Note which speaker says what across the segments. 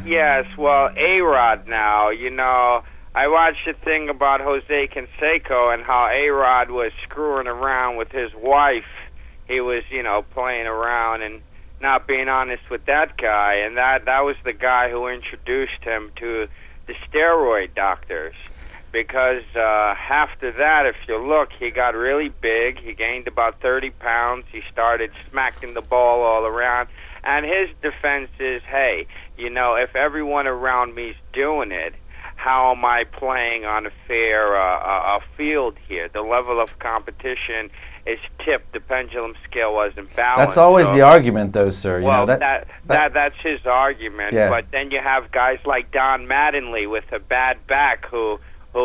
Speaker 1: Yes, well, A-Rod now, I watched a thing about Jose Canseco and how A-Rod was screwing around with his wife. He was, playing around and not being honest with that guy, and that was the guy who introduced him to the steroid doctors. Because after that, if you look, he got really big. He gained about 30 pounds. He started smacking the ball all around. And his defense is, hey, if everyone around me's doing it, how am I playing on a fair field here? The level of competition is tipped. The pendulum scale wasn't balanced.
Speaker 2: That's always the argument, though, sir.
Speaker 1: Well, that's his argument.
Speaker 2: Yeah.
Speaker 1: But then you have guys like Don Mattingly with a bad back who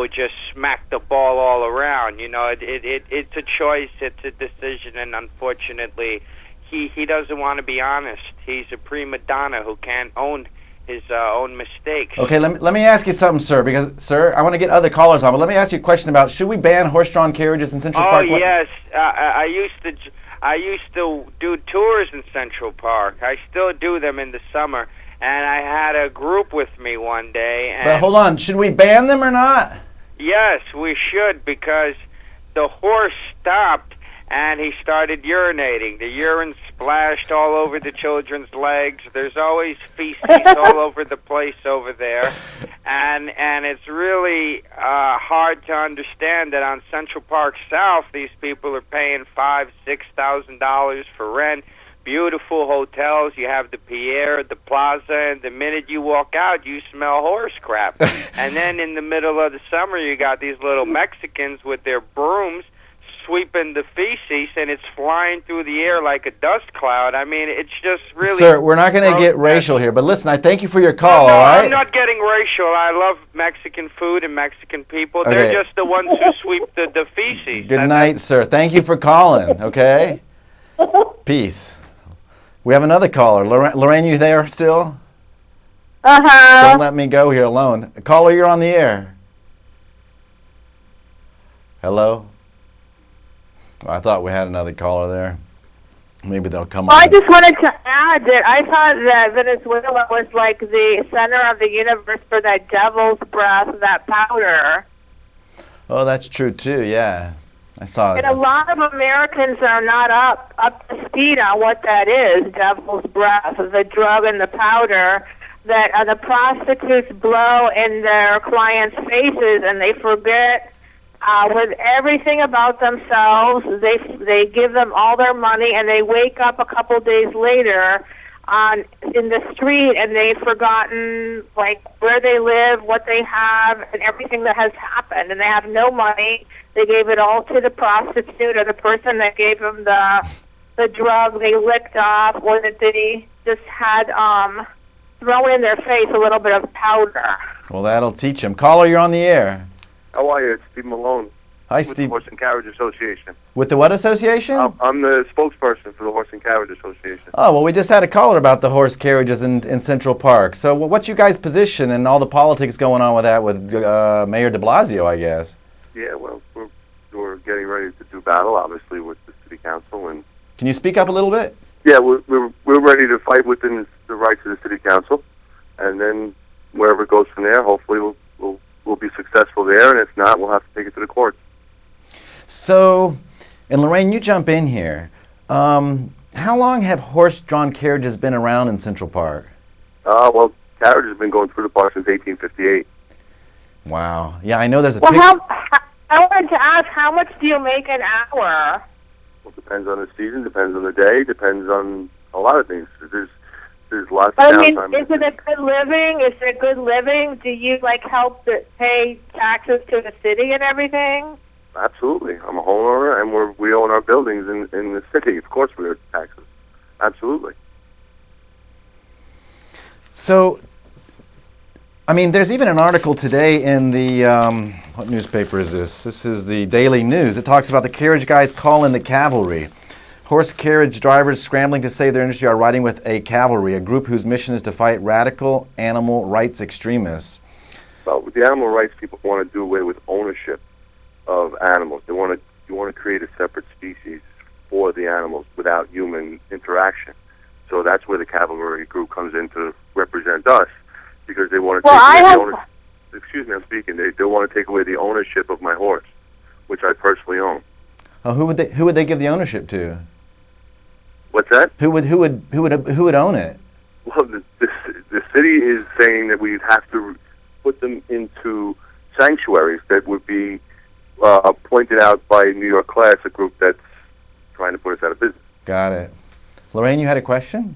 Speaker 1: just smacked the ball all around. It's a choice, it's a decision, and unfortunately, he doesn't want to be honest. He's a prima donna who can't own his own mistakes.
Speaker 2: Okay, let me ask you something, sir, because, sir, I want to get other callers on, but let me ask you a question about, should we ban horse-drawn carriages in Central Park?
Speaker 1: Oh, yes. I used to do tours in Central Park. I still do them in the summer. And I had a group with me one day. And
Speaker 2: but hold on, should we ban them or not?
Speaker 1: Yes, we should, because the horse stopped and he started urinating. The urine splashed all over the children's legs. There's always feces all over the place over there. And it's really hard to understand that on Central Park South, these people are paying $5,000-$6,000 for rent. Beautiful hotels. You have the Pierre, the Plaza, and the minute you walk out, you smell horse crap. And then in the middle of the summer, you got these little Mexicans with their brooms sweeping the feces, and it's flying through the air like a dust cloud. I mean, it's just really...
Speaker 2: Sir, we're not going to get racial here, but listen, I thank you for your call,
Speaker 1: no,
Speaker 2: all right?
Speaker 1: I'm not getting racial. I love Mexican food and Mexican people. Okay. They're just the ones who sweep the feces.
Speaker 2: Good night, sir. Thank you for calling, okay? Peace. We have another caller. Lorraine, you there still?
Speaker 3: Uh-huh.
Speaker 2: Don't let me go here alone. Caller, you're on the air. Hello? I thought we had another caller there. Maybe they'll come on.
Speaker 3: I just wanted to add that I thought that Venezuela was like the center of the universe for that devil's breath, that powder.
Speaker 2: Oh, that's true, too, yeah. I saw it.
Speaker 3: And a lot of Americans are not up to speed on what that is, devil's breath, the drug and the powder that the prostitutes blow in their clients' faces, and they forget with everything about themselves. They give them all their money, and they wake up a couple days later in the street, and they've forgotten like where they live, what they have, and everything that has happened, and they have no money. They gave it all to the prostitute or the person that gave them the drug they licked off, or that they just had thrown in their face a little bit of powder.
Speaker 2: Well, that'll teach them. Caller, you're on the air.
Speaker 4: How are you? It's Steve Malone.
Speaker 2: Hi,
Speaker 4: with
Speaker 2: Steve.
Speaker 4: The Horse and Carriage Association.
Speaker 2: With the what association?
Speaker 4: I'm the spokesperson for the Horse and Carriage Association.
Speaker 2: Oh, well, we just had a caller about the horse carriages in Central Park. So what's you guys' position and all the politics going on with that with Mayor de Blasio, I guess?
Speaker 4: Yeah, well, we're getting ready to do battle, obviously, with the city council. And
Speaker 2: can you speak up a little bit?
Speaker 4: Yeah, we're ready to fight within the rights of the city council, and then wherever it goes from there, hopefully we'll be successful there, and if not, we'll have to take it to the courts. So,
Speaker 2: and Lorraine, you jump in here. How long have horse-drawn carriages been around in Central Park?
Speaker 4: Well, carriages have been going through the park since 1858.
Speaker 2: Wow. Yeah, I know there's a...
Speaker 3: Well, I wanted to ask, how much do you make an hour?
Speaker 4: Well, it depends on the season, depends on the day, depends on a lot of things. There's lots of downtime.
Speaker 3: Is it a good living? Is it a good living? Do you help pay taxes to the city and everything?
Speaker 4: Absolutely. I'm a homeowner, and we own our buildings in the city. Of course we owe taxes. Absolutely.
Speaker 2: So, I mean, there's even an article today in the, what newspaper is this? This is the Daily News. It talks about the carriage guys calling the cavalry. Horse carriage drivers scrambling to save their industry are riding with a cavalry, a group whose mission is to fight radical animal rights extremists.
Speaker 4: Well, the animal rights people want to do away with ownership of animals. You want to create a separate species for the animals without human interaction. So that's where the cavalry group comes in to represent us. because they want to
Speaker 3: Well,
Speaker 4: take away
Speaker 3: I
Speaker 4: the
Speaker 3: have.
Speaker 4: ownership. Excuse me, I'm speaking. They want to take away the ownership of my horse, which I personally own.
Speaker 2: Oh, who would they give the ownership to?
Speaker 4: What's that?
Speaker 2: Who would own it?
Speaker 4: Well, the city is saying that we'd have to put them into sanctuaries that would be pointed out by New York Class, a group that's trying to put us out of business.
Speaker 2: Got it. Lorraine, you had a question?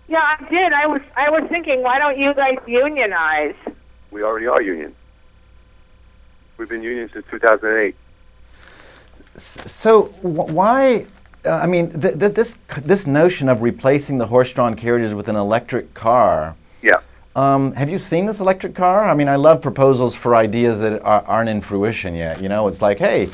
Speaker 3: Yeah, I did. I was thinking, why don't you guys unionize?
Speaker 4: We already are union. We've been union since 2008.
Speaker 2: So why? I mean, this notion of replacing the horse-drawn carriages with an electric car.
Speaker 4: Yeah.
Speaker 2: Have you seen this electric car? I mean, I love proposals for ideas that aren't in fruition yet. You know, it's like, hey,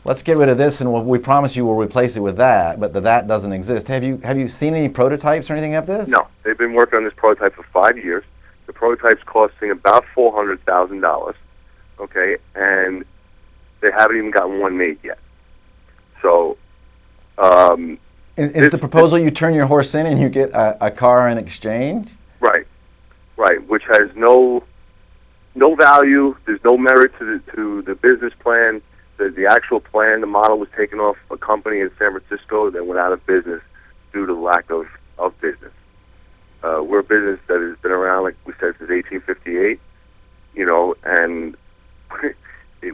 Speaker 2: let's get rid of this, and we promise you we'll replace it with that. But that doesn't exist. Have you seen any prototypes or anything of this?
Speaker 4: No, they've been working on this prototype for 5 years. The prototype's costing about $400,000. Okay, and they haven't even gotten one made yet. So,
Speaker 2: is the proposal you turn your horse in and you get a car in exchange?
Speaker 4: Right, which has no value. There's no merit to the business plan. The actual plan, the model was taken off a company in San Francisco that went out of business due to lack of business. We're a business that has been around, like we said, since 1858, you know, and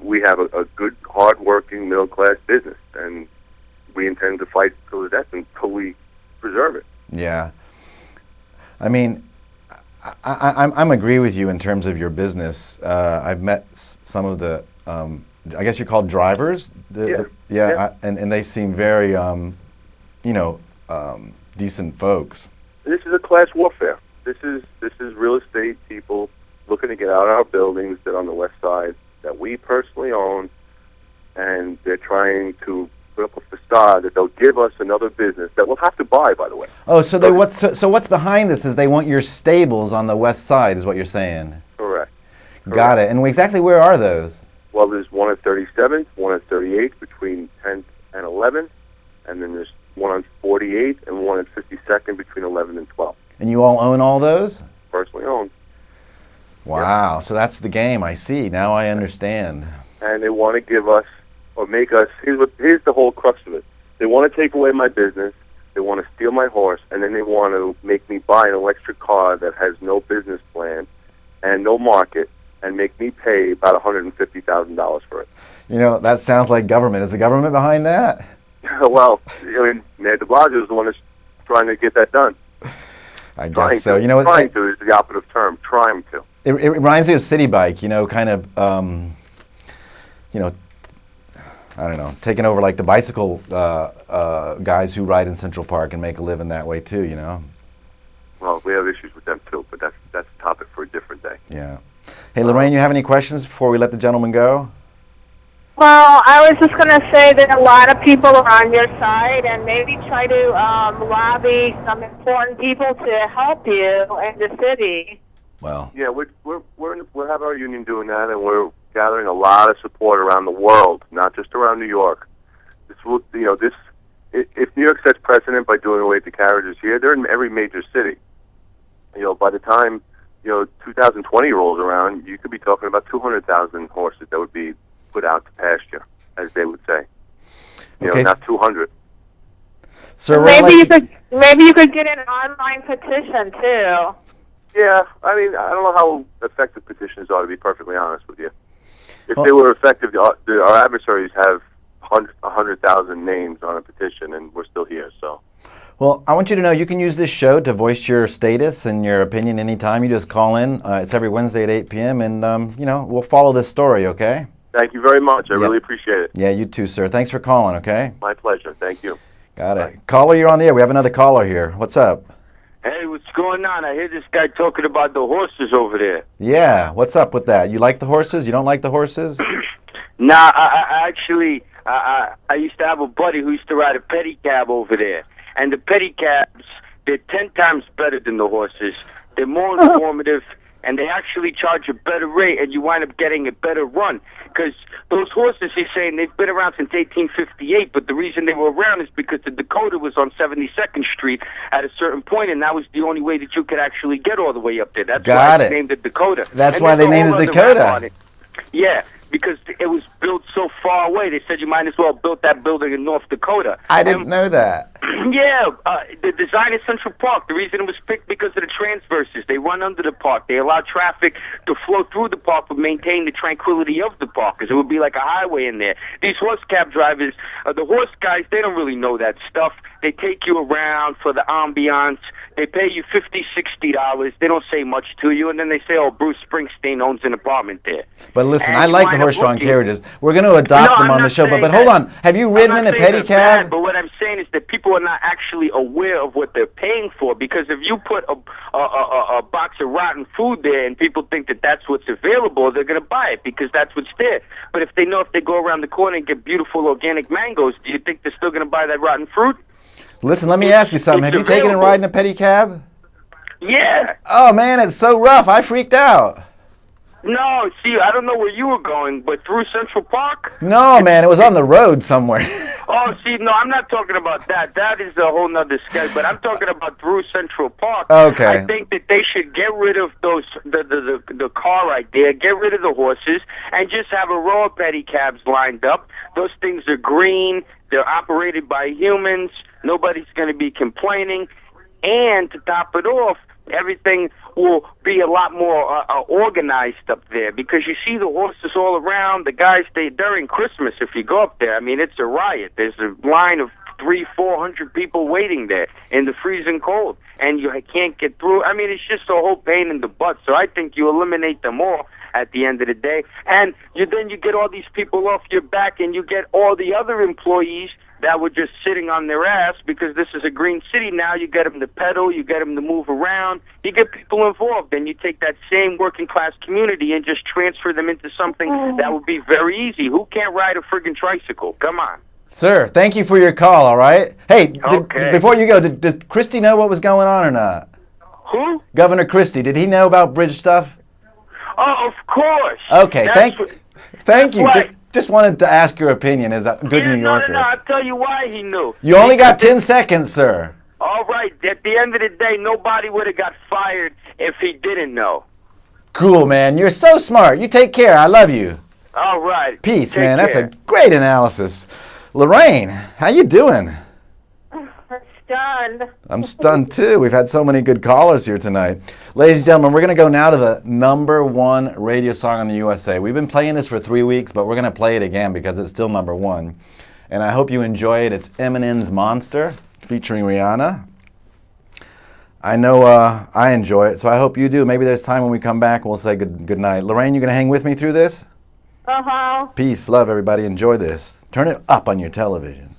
Speaker 4: we have a good, hard-working, middle-class business, and we intend to fight till the death until we preserve it.
Speaker 2: Yeah. I mean, I'm agree with you in terms of your business. I've met some of the, I guess you're called drivers?
Speaker 4: Yeah.
Speaker 2: And they seem very, decent folks.
Speaker 4: This is a class warfare. This is real estate people looking to get out of our buildings that are on the west side that we personally own, and they're trying to put up a facade that they'll give us another business that we'll have to buy, by the way.
Speaker 2: Oh, so what's behind this is they want your stables on the west side, is what you're saying?
Speaker 4: Correct.
Speaker 2: Got it. And exactly where are those?
Speaker 4: Well, there's one at 37th, one at 38th, between 10th and 11th, and then there's one on 48th and one at 52nd between 11th and 12th.
Speaker 2: And you all own all those?
Speaker 4: Personally owned.
Speaker 2: Wow, so that's the game. I see. Now I understand.
Speaker 4: And they want to give us, or make us, here's the whole crux of it. They want to take away my business, they want to steal my horse, and then they want to make me buy an electric car that has no business plan and no market, and make me pay about $150,000 for it.
Speaker 2: You know, that sounds like government. Is the government behind that?
Speaker 4: Well, I mean, Mayor de Blasio is the one that's trying to get that done.
Speaker 2: I guess so. You know,
Speaker 4: trying to is the operative term. Trying to.
Speaker 2: It reminds me of City Bike. You know, kind of. I don't know, taking over like the bicycle guys who ride in Central Park and make a living that way too. You know.
Speaker 4: Well, we have issues with them too, but that's a topic for a different day.
Speaker 2: Yeah. Hey, Lorraine, you have any questions before we let the gentleman go?
Speaker 3: Well, I was just going to say that a lot of people are on your side, and maybe try to lobby some important people to help you in the city.
Speaker 2: Well.
Speaker 4: Yeah, we'll have our union doing that, and we're gathering a lot of support around the world, not just around New York. If New York sets precedent by doing away with the carriages here, they're in every major city. You know, by the time 2020 rolls around, you could be talking about 200,000 horses that would be put out to pasture, as they would say. Not 200.
Speaker 2: So
Speaker 3: maybe you could get an online petition too.
Speaker 4: Yeah, I mean, I don't know how effective petitions are, to be perfectly honest with you. If they were effective, our adversaries have 100,000 names on a petition, and we're still here. So.
Speaker 2: Well, I want you to know you can use this show to voice your status and your opinion anytime. You just call in. It's every Wednesday at 8 p.m., and we'll follow this story, okay?
Speaker 4: Thank you very much. I really appreciate it.
Speaker 2: Yeah, you too, sir. Thanks for calling, okay?
Speaker 4: My pleasure. Thank you.
Speaker 2: Got it. Caller, you're on the air. We have another caller here. What's up?
Speaker 5: Hey, what's going on? I hear this guy talking about the horses over there.
Speaker 2: Yeah, what's up with that? You like the horses? You don't like the horses?
Speaker 5: Nah, I actually used to have a buddy who used to ride a pedicab over there. And the pedicabs, they're 10 times better than the horses. They're more informative. and they actually charge a better rate, and you wind up getting a better run. Because those horses, he's saying, they've been around since 1858, but the reason they were around is because the Dakota was on 72nd Street at a certain point, and that was the only way that you could actually get all the way up there. That's why they named it Dakota.
Speaker 2: That's why they named it Dakota.
Speaker 5: Yeah, because it was built so far away. They said you might as well have built that building in North Dakota.
Speaker 2: I didn't know that.
Speaker 5: Yeah, the design of Central Park, the reason it was picked because of the transverses. They run under the park. They allow traffic to flow through the park but maintain the tranquility of the park, because it would be like a highway in there. These horse cab drivers, the horse guys, they don't really know that stuff. They take you around for the ambiance. They pay you $50, $60. They don't say much to you, and then they say, oh, Bruce Springsteen owns an apartment there.
Speaker 2: But listen, I like the horse-drawn carriages. We're going to adopt them on the show, but hold on. Have you ridden in a pedicab?
Speaker 5: Bad, but what I'm saying is that people are not actually aware of what they're paying for, because if you put a box of rotten food there and people think that that's what's available, they're going to buy it because that's what's there. But if they know if they go around the corner and get beautiful organic mangoes, do you think they're still going to buy that rotten fruit?
Speaker 2: Listen, let me ask you something. Have you taken a ride in a pedicab?
Speaker 5: Yeah.
Speaker 2: Oh, man, it's so rough. I freaked out.
Speaker 5: No, see, I don't know where you were going, but through Central Park?
Speaker 2: No, man, it was on the road somewhere.
Speaker 5: Oh, see, no, I'm not talking about that. That is a whole nother sketch, but I'm talking about through Central Park.
Speaker 2: Okay.
Speaker 5: I think that they should get rid of those, the car right there, get rid of the horses, and just have a row of pedicabs lined up. Those things are green. They're operated by humans. Nobody's going to be complaining. And to top it off, everything will be a lot more organized up there, because you see the horses all around. The guys, during Christmas, if you go up there, I mean, it's a riot. There's a line of 300-400 people waiting there in the freezing cold, and you can't get through. I mean, it's just a whole pain in the butt. So I think you eliminate them all at the end of the day, and then you get all these people off your back, and you get all the other employees that were just sitting on their ass, because this is a green city now. You get them to pedal, you get them to move around, you get people involved, and you take that same working class community and just transfer them into something that would be very easy. Who can't ride a friggin' tricycle? Come on.
Speaker 2: Sir, thank you for your call, all right? Hey,
Speaker 5: Okay.
Speaker 2: Before you go, did Christie know what was going on or not?
Speaker 5: Who?
Speaker 2: Governor Christie, did he know about bridge stuff?
Speaker 5: Oh, of course.
Speaker 2: Okay, thank you.
Speaker 5: Right.
Speaker 2: Just wanted to ask your opinion as a good New Yorker.
Speaker 5: No, I'll tell you why he knew.
Speaker 2: You only got 10 seconds, sir.
Speaker 5: All right, at the end of the day, nobody would have got fired if he didn't know.
Speaker 2: Cool, man. You're so smart. You take care. I love you.
Speaker 5: All right.
Speaker 2: Peace,
Speaker 5: Take
Speaker 2: man.
Speaker 5: care.
Speaker 2: That's a great analysis. Lorraine, how you doing?
Speaker 3: Stunned.
Speaker 2: I'm stunned, too. We've had so many good callers here tonight. Ladies and gentlemen, we're going to go now to the #1 radio song in the USA. We've been playing this for 3 weeks, but we're going to play it again because it's still #1. And I hope you enjoy it. It's Eminem's Monster featuring Rihanna. I know I enjoy it, so I hope you do. Maybe there's time when we come back we'll say good night. Lorraine, you going to hang with me through this?
Speaker 3: Uh-huh.
Speaker 2: Peace, love, everybody. Enjoy this. Turn it up on your television.